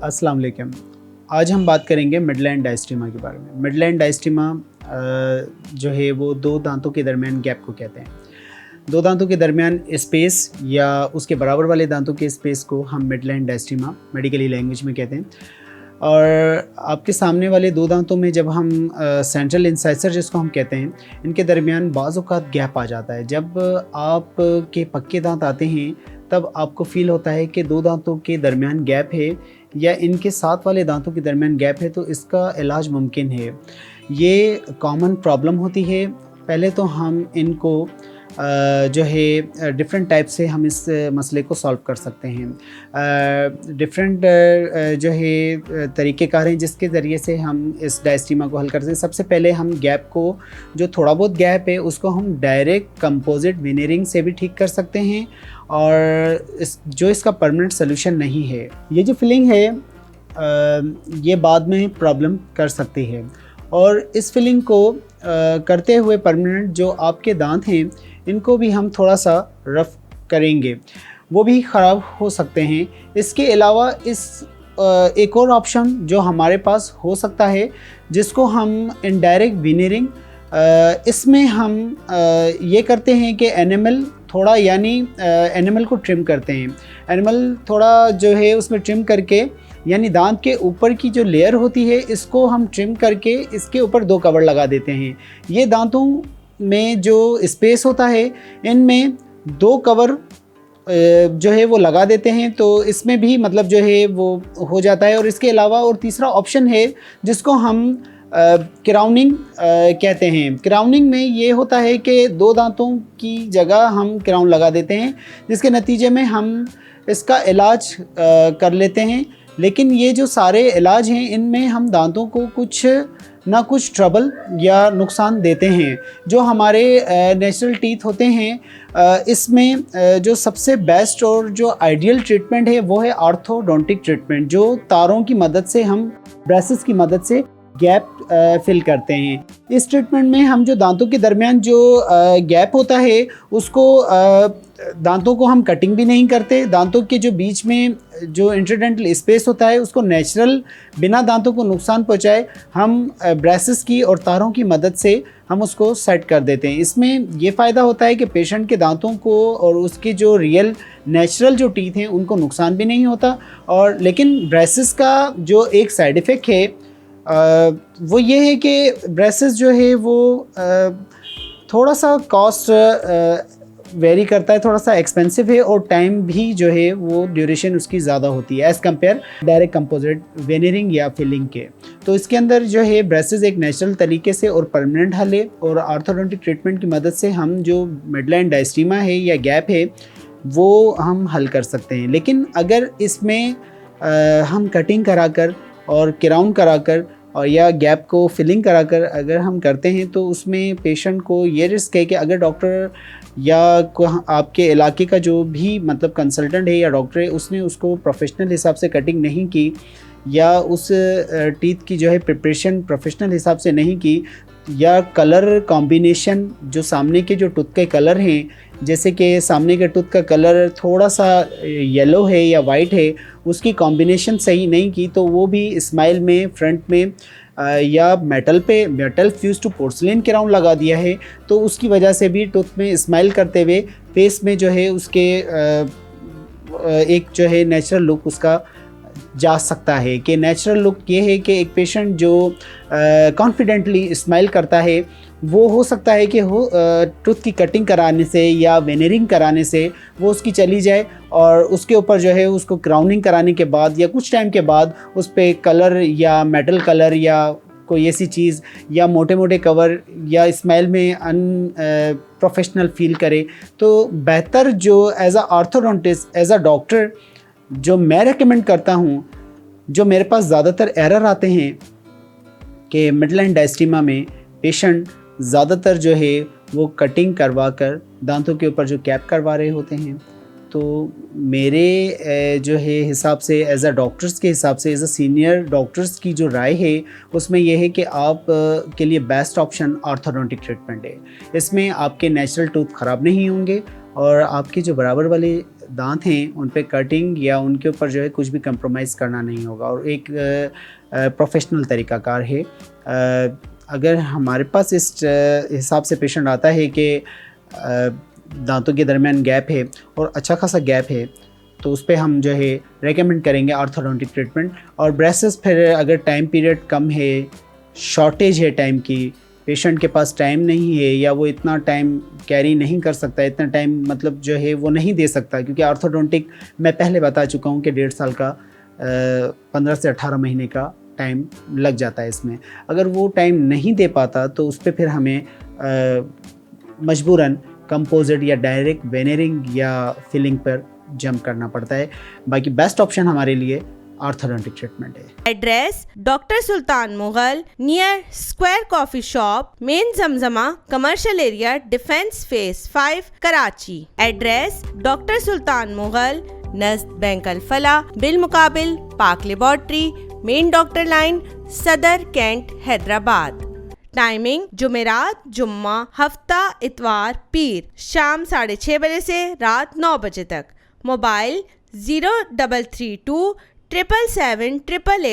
अस्सलाम वालेकुम। आज हम बात करेंगे मिडलैंड डायस्टीमा के बारे में। मिडलैंड डायस्टीमा जो है वो दो दांतों के दरमियान गैप को कहते हैं। दो दांतों के दरमियान स्पेस या उसके बराबर वाले दांतों के स्पेस को हम मिडलैंड डायस्टीमा मेडिकली लैंग्वेज में कहते हैं। और आपके सामने वाले दो दांतों में जब हम सेंट्रल इंसाइसर जिसको हम कहते हैं, इनके दरमियान बाज़ औक़ात गैप आ जाता है। जब आप के पक्के दांत आते हैं तब आपको फ़ील होता है कि दो दांतों के दरमियान गैप है या इनके साथ वाले दांतों के दरमियान गैप है, तो इसका इलाज मुमकिन है। ये कॉमन प्रॉब्लम होती है। पहले तो हम इनको जो है डिफरेंट टाइप से हम इस मसले को सॉल्व कर सकते हैं। डिफरेंट जो है तरीक़ेकार हैं जिसके ज़रिए से हम इस डायस्टीमा को हल कर सकते हैं। सबसे पहले हम गैप को, जो थोड़ा बहुत गैप है उसको हम डायरेक्ट कंपोजिट वेनेरिंग से भी ठीक कर सकते हैं, और इसका परमानेंट सोल्यूशन नहीं है। ये जो फिलिंग है ये बाद में प्रॉब्लम कर सकती है, और इस फिलिंग को करते हुए परमानेंट जो आपके दांत हैं इनको भी हम थोड़ा सा रफ़ करेंगे, वो भी ख़राब हो सकते हैं। इसके अलावा एक और ऑप्शन जो हमारे पास हो सकता है जिसको हम इनडायरेक्ट वेनेरिंग, इसमें हम ये करते हैं कि एनिमल थोड़ा, यानी एनिमल को ट्रिम करते हैं। एनिमल थोड़ा जो है उसमें ट्रिम करके, यानी दांत के ऊपर की जो लेयर होती है इसको हम ट्रिम करके इसके ऊपर दो कवर लगा देते हैं। ये दांतों में जो स्पेस होता है इनमें दो कवर जो है वो लगा देते हैं, तो इसमें भी मतलब जो है वो हो जाता है। और इसके अलावा और तीसरा ऑप्शन है जिसको हम क्राउनिंग कहते हैं। क्राउनिंग में ये होता है कि दो दांतों की जगह हम क्राउन लगा देते हैं, जिसके नतीजे में हम इसका इलाज कर लेते हैं। लेकिन ये जो सारे इलाज हैं इनमें हम दांतों को कुछ ना कुछ ट्रबल या नुकसान देते हैं। जो हमारे नेचुरल टीथ होते हैं इसमें जो सबसे बेस्ट और जो आइडियल ट्रीटमेंट है वो है ऑर्थोडोंटिक ट्रीटमेंट, जो तारों की मदद से हम ब्रेसेस की मदद से गैप फिल करते हैं। इस ट्रीटमेंट में हम जो दांतों के दरमियान जो गैप होता है उसको दांतों को हम कटिंग भी नहीं करते। दांतों के जो बीच में जो इंटरडेंटल स्पेस होता है उसको नेचुरल, बिना दांतों को नुकसान पहुंचाए, हम ब्रेसेस की और तारों की मदद से हम उसको सेट कर देते हैं। इसमें ये फ़ायदा होता है कि पेशेंट के दांतों को और उसके जो रियल नेचुरल जो टीथ हैं उनको नुकसान भी नहीं होता। और लेकिन ब्रेसेस का जो एक साइड इफ़ेक्ट है वो ये है कि ब्रेसेस जो है वो थोड़ा सा कॉस्ट वेरी करता है, थोड़ा सा एक्सपेंसिव है, और टाइम भी जो है वो ड्यूरेशन उसकी ज़्यादा होती है एज़ कम्पेयर डायरेक्ट कंपोजिट वेनेरिंग या फिलिंग के। तो इसके अंदर जो है ब्रेसेस एक नेचुरल तरीके से और परमानेंट हल है, और ऑर्थोडोंटिक ट्रीटमेंट की मदद से हम जो मिडलैंड डायस्टीमा है या गैप है वो हम हल कर सकते हैं। लेकिन अगर इसमें हम कटिंग कराकर और क्राउन कराकर और या गैप को फिलिंग कराकर अगर हम करते हैं तो उसमें पेशेंट को ये रिस्क है कि अगर डॉक्टर या आपके इलाके का जो भी मतलब कंसल्टेंट है या डॉक्टर है उसने उसको प्रोफेशनल हिसाब से कटिंग नहीं की, या उस टीथ की जो है प्रिपरेशन प्रोफेशनल हिसाब से नहीं की, या कलर कॉम्बिनेशन जो सामने के जो टूथ के कलर हैं, जैसे कि सामने के टूथ का कलर थोड़ा सा येलो है या वाइट है, उसकी कॉम्बिनेशन सही नहीं की, तो वो भी स्माइल में फ्रंट में या metal fuse to porcelain crown लगा दिया है, तो उसकी वजह से भी टूथ में स्माइल करते हुए फेस में जो है उसके एक जो है नेचुरल लुक उसका जा सकता है। कि नेचुरल लुक ये है कि एक पेशेंट जो कॉन्फिडेंटली स्माइल करता है वो हो सकता है कि टूथ की कटिंग कराने से या वेनेरिंग कराने से वो उसकी चली जाए, और उसके ऊपर जो है उसको क्राउनिंग कराने के बाद या कुछ टाइम के बाद उस पर कलर या मेटल कलर या कोई ऐसी चीज़ या मोटे मोटे कवर या स्माइल में प्रोफेशनल फील करे। तो बेहतर जो as a orthodontist, as a doctor, जो मैं रेकमेंड करता हूँ, जो मेरे पास ज़्यादातर एरर आते हैं कि मिडलैंड डायस्टीमा में पेशेंट ज़्यादातर जो है वो कटिंग करवा कर दांतों के ऊपर जो कैप करवा रहे होते हैं। तो मेरे जो है हिसाब से एज अ डॉक्टर्स के हिसाब से, एज अ सीनियर डॉक्टर्स की जो राय है उसमें यह है कि आप के लिए बेस्ट ऑप्शन ऑर्थोडोंटिक ट्रीटमेंट है। इसमें आपके नेचुरल टूथ ख़राब नहीं होंगे और आपके जो बराबर वाले दांत हैं उन पे कटिंग या उनके ऊपर जो है कुछ भी कंप्रोमाइज़ करना नहीं होगा, और एक प्रोफेशनल तरीक़ाकार है। अगर हमारे पास इस हिसाब से पेशेंट आता है कि दांतों के दरमियान गैप है और अच्छा खासा गैप है, तो उस पर हम जो है रेकमेंड करेंगे ऑर्थोडोंटिक ट्रीटमेंट। और ब्रेसेस फिर अगर टाइम पीरियड कम है, शॉर्टेज है टाइम की, पेशेंट के पास टाइम नहीं है या वो इतना टाइम कैरी नहीं कर सकता, इतना टाइम मतलब जो है वो नहीं दे सकता, क्योंकि ऑर्थोडोंटिक मैं पहले बता चुका हूँ कि 1.5 साल का 15 से 18 महीने का टाइम लग जाता है इसमें। अगर वो टाइम नहीं दे पाता तो उस पर फिर हमें मजबूरन कंपोजिट या डायरेक्ट वेनेरिंग या फिलिंग पर जंप करना पड़ता है। बाकी बेस्ट ऑप्शन हमारे लिए ऑर्थोडोंटिक ट्रीटमेंट है। Address doctor Sultan Mughal near square coffee shop, main Zamzama commercial area, defence phase 5, Karachi. Address doctor Sultan Mughal नज़द बैंक अल-फलाह, बिल मुकाबिल Pak laboratory, main doctor line, Saddar cantt, Hyderabad. Timing जुमेरात, जुम्मा, हफ्ता, इतवार, पीर, शाम 6:30 बजे से रात 9 बजे तक। मोबाइल 0332 777 888।